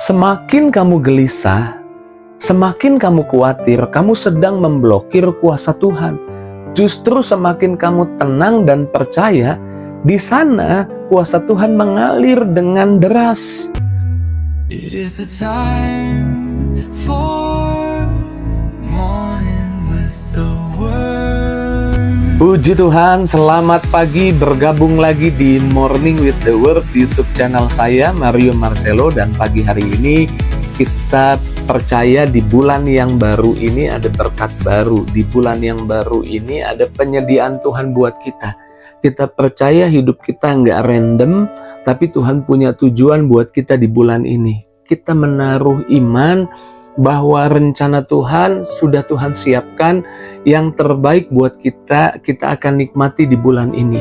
Semakin kamu gelisah, semakin kamu khawatir, kamu sedang memblokir kuasa Tuhan. Justru semakin kamu tenang dan percaya, di sana kuasa Tuhan mengalir dengan deras. It is the time for morning with the word. Puji Tuhan, selamat pagi, bergabung lagi di Morning with the Word YouTube channel saya, Mario Marcelo. Dan pagi hari ini kita percaya di bulan yang baru ini ada berkat baru. Di bulan yang baru ini ada penyediaan Tuhan buat kita. Kita percaya hidup kita nggak random, tapi Tuhan punya tujuan buat kita di bulan ini. Kita menaruh iman bahwa rencana Tuhan sudah Tuhan siapkan, yang terbaik buat kita akan nikmati di bulan ini.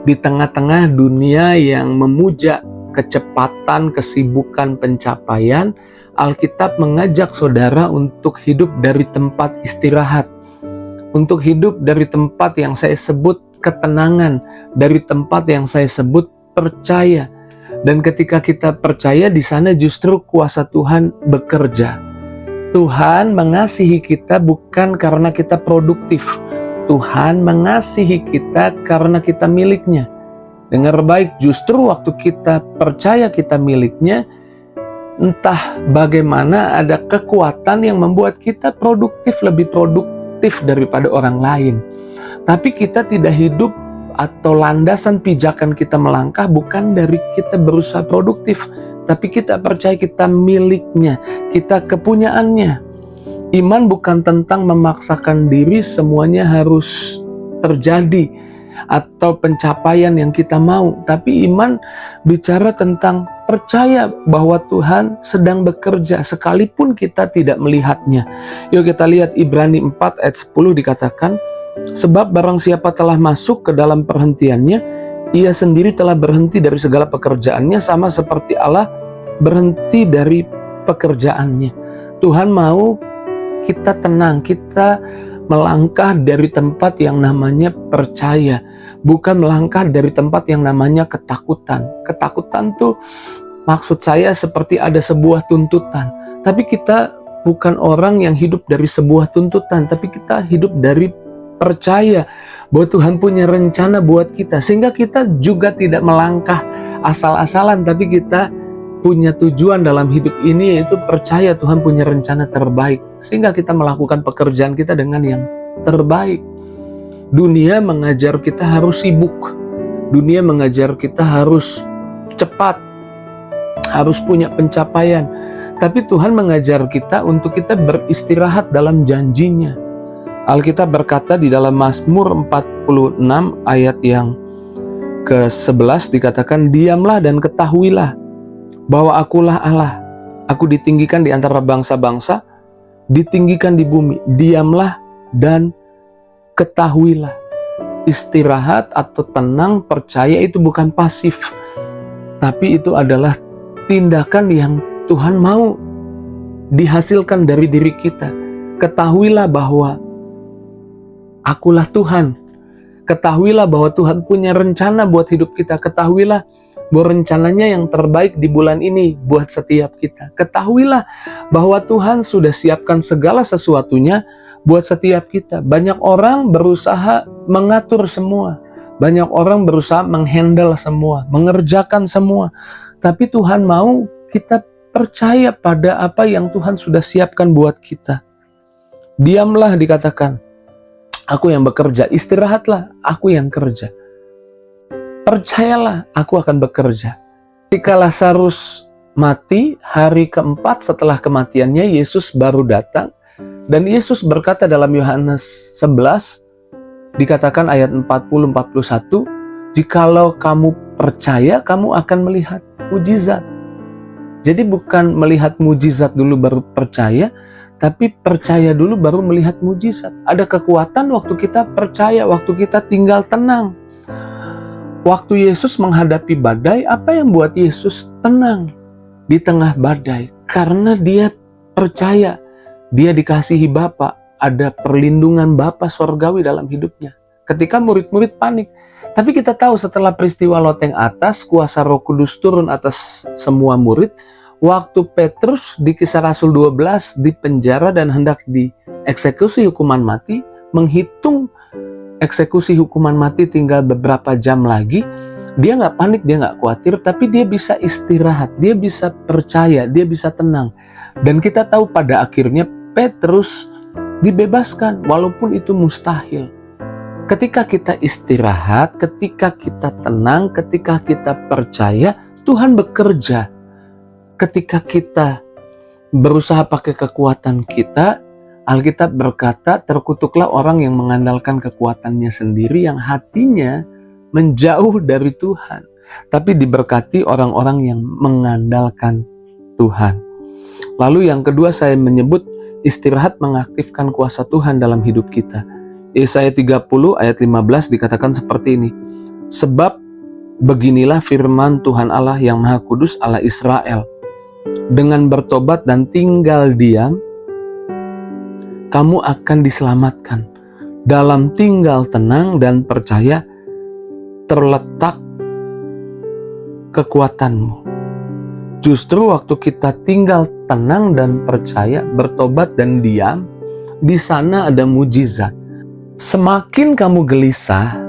Di tengah-tengah dunia yang memuja kecepatan, kesibukan, pencapaian, Alkitab mengajak saudara untuk hidup dari tempat istirahat, untuk hidup dari tempat yang saya sebut ketenangan, dari tempat yang saya sebut percaya. Dan ketika kita percaya, di sana justru kuasa Tuhan bekerja. Tuhan mengasihi kita bukan karena kita produktif. Tuhan mengasihi kita karena kita miliknya. Dengar baik, justru waktu kita percaya kita miliknya, entah bagaimana ada kekuatan yang membuat kita produktif, lebih produktif daripada orang lain. Tapi kita tidak hidup atau landasan pijakan kita melangkah bukan dari kita berusaha produktif, tapi kita percaya kita miliknya, kita kepunyaannya. Iman bukan tentang memaksakan diri semuanya harus terjadi atau pencapaian yang kita mau, tapi iman bicara tentang percaya bahwa Tuhan sedang bekerja sekalipun kita tidak melihatnya. Yuk kita lihat Ibrani 4 ayat 10 dikatakan, sebab barang siapa telah masuk ke dalam perhentiannya, ia sendiri telah berhenti dari segala pekerjaannya, sama seperti Allah berhenti dari pekerjaannya. Tuhan mau kita tenang, kita melangkah dari tempat yang namanya percaya, bukan melangkah dari tempat yang namanya ketakutan. Ketakutan tuh maksud saya seperti ada sebuah tuntutan, tapi kita bukan orang yang hidup dari sebuah tuntutan, tapi kita hidup dari percaya bahwa Tuhan punya rencana buat kita, sehingga kita juga tidak melangkah asal-asalan, tapi kita punya tujuan dalam hidup ini, yaitu percaya Tuhan punya rencana terbaik, sehingga kita melakukan pekerjaan kita dengan yang terbaik. Dunia mengajar kita harus sibuk, dunia mengajar kita harus cepat, harus punya pencapaian, tapi Tuhan mengajar kita untuk kita beristirahat dalam janjinya. Alkitab berkata di dalam Mazmur 46 ayat yang ke-11 dikatakan, diamlah dan ketahuilah bahwa akulah Allah, aku ditinggikan di antara bangsa-bangsa, ditinggikan di bumi. Diamlah dan ketahuilah. Istirahat atau tenang, percaya itu bukan pasif, tapi itu adalah tindakan yang Tuhan mau dihasilkan dari diri kita. Ketahuilah bahwa akulah Tuhan. Ketahuilah bahwa Tuhan punya rencana buat hidup kita. Ketahuilah bahwa rencananya yang terbaik di bulan ini buat setiap kita. Ketahuilah bahwa Tuhan sudah siapkan segala sesuatunya buat setiap kita. Banyak orang berusaha mengatur semua. Banyak orang berusaha menghandle semua, mengerjakan semua. Tapi Tuhan mau kita percaya pada apa yang Tuhan sudah siapkan buat kita. Diamlah dikatakan, aku yang bekerja. Istirahatlah, aku yang kerja. Percayalah, aku akan bekerja. Ketika Lazarus mati, hari keempat setelah kematiannya, Yesus baru datang. Dan Yesus berkata dalam Yohanes 11, dikatakan ayat 40-41, jikalau kamu percaya, kamu akan melihat mujizat. Jadi bukan melihat mujizat dulu baru percaya, tapi percaya dulu baru melihat mujizat. Ada kekuatan waktu kita percaya, waktu kita tinggal tenang. Waktu Yesus menghadapi badai, apa yang buat Yesus tenang di tengah badai? Karena dia percaya, dia dikasihi Bapa, ada perlindungan Bapa sorgawi dalam hidupnya. Ketika murid-murid panik, tapi kita tahu setelah peristiwa loteng atas, kuasa Roh Kudus turun atas semua murid. Waktu Petrus di Kisah Rasul 12 di penjara dan hendak dieksekusi hukuman mati, menghitung eksekusi hukuman mati tinggal beberapa jam lagi, dia nggak panik, dia nggak khawatir, tapi dia bisa istirahat, dia bisa percaya, dia bisa tenang. Dan kita tahu pada akhirnya Petrus dibebaskan, walaupun itu mustahil. Ketika kita istirahat, ketika kita tenang, ketika kita percaya, Tuhan bekerja. Ketika kita berusaha pakai kekuatan kita, Alkitab berkata, terkutuklah orang yang mengandalkan kekuatannya sendiri, yang hatinya menjauh dari Tuhan. Tapi diberkati orang-orang yang mengandalkan Tuhan. Lalu yang kedua, saya menyebut istirahat mengaktifkan kuasa Tuhan dalam hidup kita. Yesaya 30 ayat 15 dikatakan seperti ini. Sebab beginilah firman Tuhan Allah yang Maha Kudus, Allah Israel. Dengan bertobat dan tinggal diam, kamu akan diselamatkan. Dalam tinggal tenang dan percaya terletak kekuatanmu. Justru waktu kita tinggal tenang dan percaya, bertobat dan diam, di sana ada mujizat. Semakin kamu gelisah,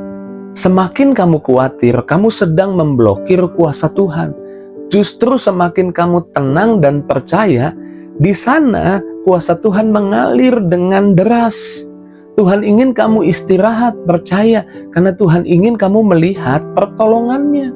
semakin kamu khawatir, kamu sedang memblokir kuasa Tuhan. Justru semakin kamu tenang dan percaya, di sana kuasa Tuhan mengalir dengan deras. Tuhan ingin kamu istirahat, percaya, karena Tuhan ingin kamu melihat pertolongannya.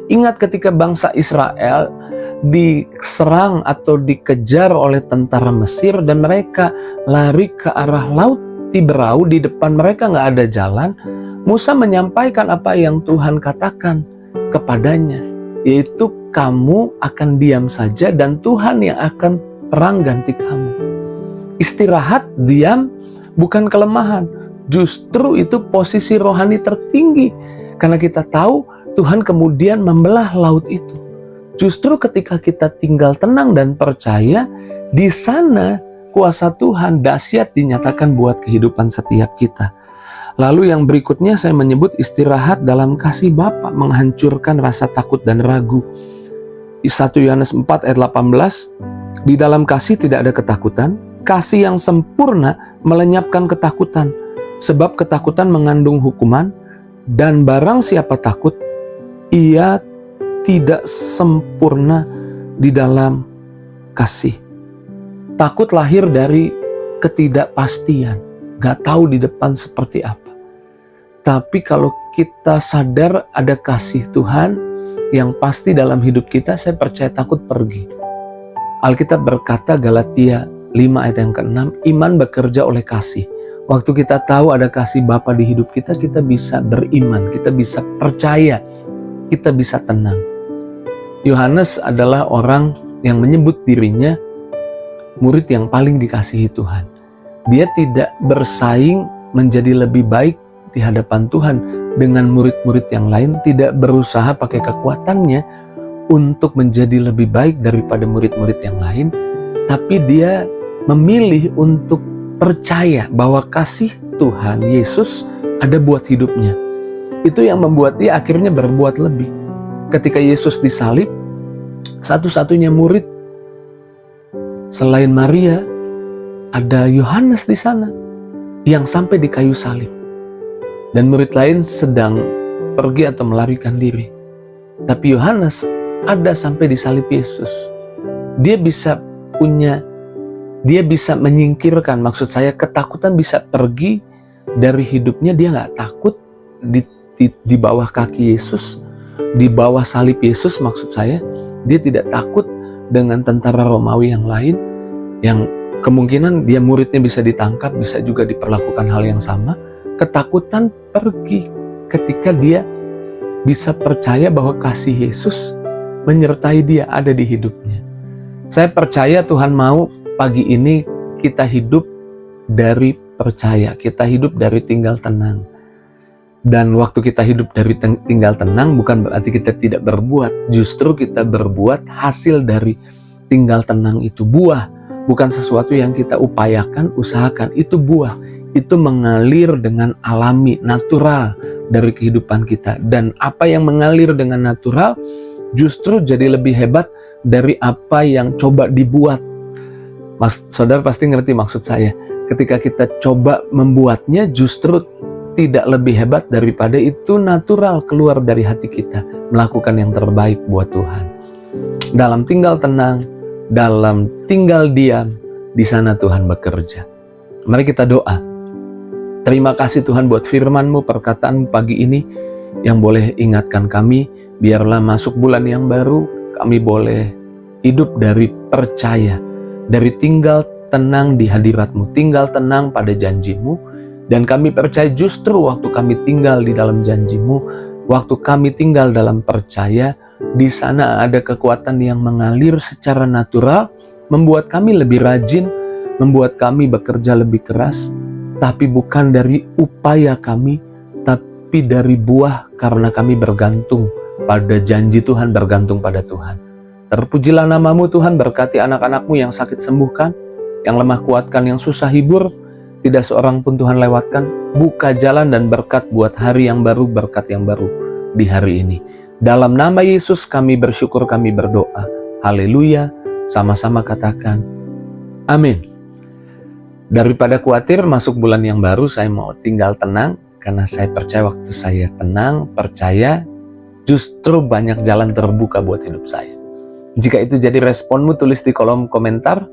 Ingat ketika bangsa Israel diserang atau dikejar oleh tentara Mesir dan mereka lari ke arah laut Tiberau, di depan mereka nggak ada jalan. Musa menyampaikan apa yang Tuhan katakan kepadanya, yaitu kamu akan diam saja dan Tuhan yang akan perang ganti kamu. Istirahat, diam, bukan kelemahan. Justru itu posisi rohani tertinggi. Karena kita tahu Tuhan kemudian membelah laut itu. Justru ketika kita tinggal tenang dan percaya, di sana kuasa Tuhan dahsyat dinyatakan buat kehidupan setiap kita. Lalu yang berikutnya saya menyebut istirahat dalam kasih Bapa, menghancurkan rasa takut dan ragu. 1 Yohanes 4 ayat 18, di dalam kasih tidak ada ketakutan, kasih yang sempurna melenyapkan ketakutan, sebab ketakutan mengandung hukuman, dan barang siapa takut, ia tidak sempurna di dalam kasih. Takut lahir dari ketidakpastian, gak tahu di depan seperti apa. Tapi kalau kita sadar ada kasih Tuhan yang pasti dalam hidup kita, saya percaya takut pergi. Alkitab berkata Galatia 5 ayat yang ke-6, iman bekerja oleh kasih. Waktu kita tahu ada kasih Bapa di hidup kita, kita bisa beriman, kita bisa percaya, kita bisa tenang. Yohanes adalah orang yang menyebut dirinya murid yang paling dikasihi Tuhan. Dia tidak bersaing menjadi lebih baik di hadapan Tuhan dengan murid-murid yang lain, tidak berusaha pakai kekuatannya untuk menjadi lebih baik daripada murid-murid yang lain, tapi dia memilih untuk percaya bahwa kasih Tuhan Yesus ada buat hidupnya. Itu yang membuat dia akhirnya berbuat lebih. Ketika Yesus disalib, satu-satunya murid selain Maria, ada Yohanes di sana yang sampai di kayu salib. Dan murid lain sedang pergi atau melarikan diri. Tapi Yohanes ada sampai di salib Yesus. Dia bisa menyingkirkan, maksud saya ketakutan bisa pergi dari hidupnya. Dia nggak takut di bawah kaki Yesus, di bawah salib Yesus maksud saya. Dia tidak takut dengan tentara Romawi yang lain, yang kemungkinan dia muridnya bisa ditangkap, bisa juga diperlakukan hal yang sama. Ketakutan pergi ketika dia bisa percaya bahwa kasih Yesus menyertai dia, ada di hidupnya. Saya percaya Tuhan mau pagi ini kita hidup dari percaya, kita hidup dari tinggal tenang. Dan waktu kita hidup dari tinggal tenang bukan berarti kita tidak berbuat, justru kita berbuat hasil dari tinggal tenang itu. Buah, bukan sesuatu yang kita upayakan, usahakan, itu buah. Itu mengalir dengan alami, natural dari kehidupan kita. Dan apa yang mengalir dengan natural justru jadi lebih hebat dari apa yang coba dibuat. Saudara pasti ngerti maksud saya. Ketika kita coba membuatnya, justru tidak lebih hebat daripada itu natural keluar dari hati kita, melakukan yang terbaik buat Tuhan. Dalam tinggal tenang, dalam tinggal diam, di sana Tuhan bekerja. Mari kita doa. Terima kasih Tuhan buat firman-Mu, perkataan pagi ini yang boleh ingatkan kami, biarlah masuk bulan yang baru, kami boleh hidup dari percaya, dari tinggal tenang di hadirat-Mu, tinggal tenang pada janji-Mu, dan kami percaya justru waktu kami tinggal di dalam janji-Mu, waktu kami tinggal dalam percaya, di sana ada kekuatan yang mengalir secara natural, membuat kami lebih rajin, membuat kami bekerja lebih keras, tapi bukan dari upaya kami, tapi dari buah karena kami bergantung pada janji Tuhan, bergantung pada Tuhan. Terpujilah nama-Mu Tuhan, berkati anak-anak-Mu yang sakit sembuhkan, yang lemah kuatkan, yang susah hibur, tidak seorang pun Tuhan lewatkan. Buka jalan dan berkat buat hari yang baru, berkat yang baru di hari ini. Dalam nama Yesus kami bersyukur, kami berdoa. Haleluya, sama-sama katakan amin. Daripada khawatir masuk bulan yang baru, saya mau tinggal tenang, karena saya percaya waktu saya tenang, percaya, justru banyak jalan terbuka buat hidup saya. Jika itu jadi responmu, tulis di kolom komentar.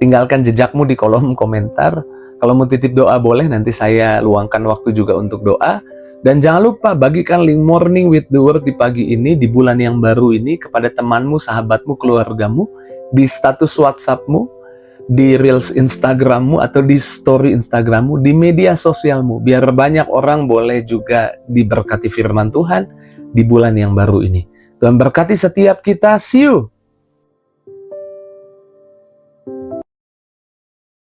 Tinggalkan jejakmu di kolom komentar. Kalau mau titip doa boleh, nanti saya luangkan waktu juga untuk doa. Dan jangan lupa bagikan link Morning with the Word di pagi ini, di bulan yang baru ini, kepada temanmu, sahabatmu, keluargamu, di status WhatsAppmu, di Reels Instagrammu, atau di story Instagrammu, di media sosialmu. Biar banyak orang boleh juga diberkati firman Tuhan di bulan yang baru ini. Tuhan berkati setiap kita. See you!